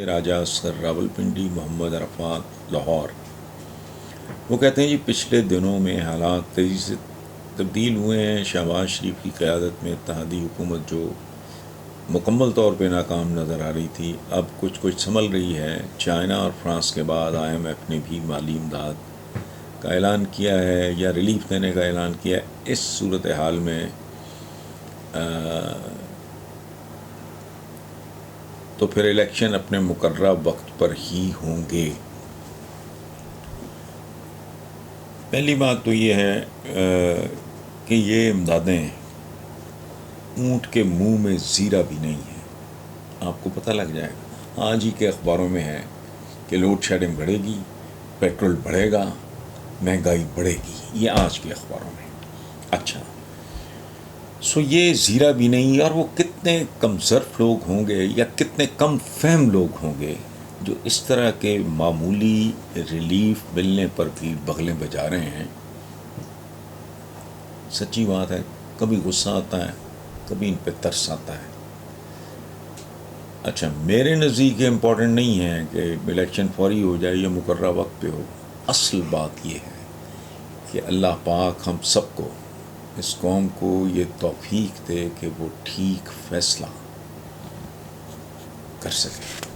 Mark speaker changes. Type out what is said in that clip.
Speaker 1: راجہ اصغر راولپنڈی محمد عرفات لاہور۔ وہ کہتے ہیں جی پچھلے دنوں میں حالات تیزی سے تبدیل ہوئے ہیں۔ شہباز شریف کی قیادت میں اتحادی حکومت جو مکمل طور پہ ناکام نظر آ رہی تھی اب کچھ سنبھل رہی ہے۔ چائنا اور فرانس کے بعد IMF نے بھی مالی امداد کا اعلان کیا ہے یا ریلیف دینے کا اعلان کیا ہے۔ اس صورتحال میں تو پھر الیکشن اپنے مقررہ وقت پر ہی ہوں گے۔ پہلی بات تو یہ ہے کہ یہ امدادیں اونٹ کے منہ میں زیرہ بھی نہیں ہے۔ آپ کو پتہ لگ جائے گا، آج ہی کے اخباروں میں ہے کہ لوڈ شیڈنگ بڑھے گی، پیٹرول بڑھے گا، مہنگائی بڑھے گی، یہ آج کے اخباروں میں۔ اچھا یہ زیرہ بھی نہیں، اور وہ کتنے کم ظرف لوگ ہوں گے یا کتنے کم فہم لوگ ہوں گے جو اس طرح کے معمولی ریلیف ملنے پر بھی بغلیں بجا رہے ہیں۔ سچی بات ہے، کبھی غصہ آتا ہے، کبھی ان پہ ترس آتا ہے۔ اچھا میرے نزدیک یہ امپورٹنٹ نہیں ہے کہ الیکشن فوری ہو جائے یا مقررہ وقت پہ ہو۔ اصل بات یہ ہے کہ اللہ پاک ہم سب کو، اس قوم کو یہ توفیق دے کہ وہ ٹھیک فیصلہ کر سکے۔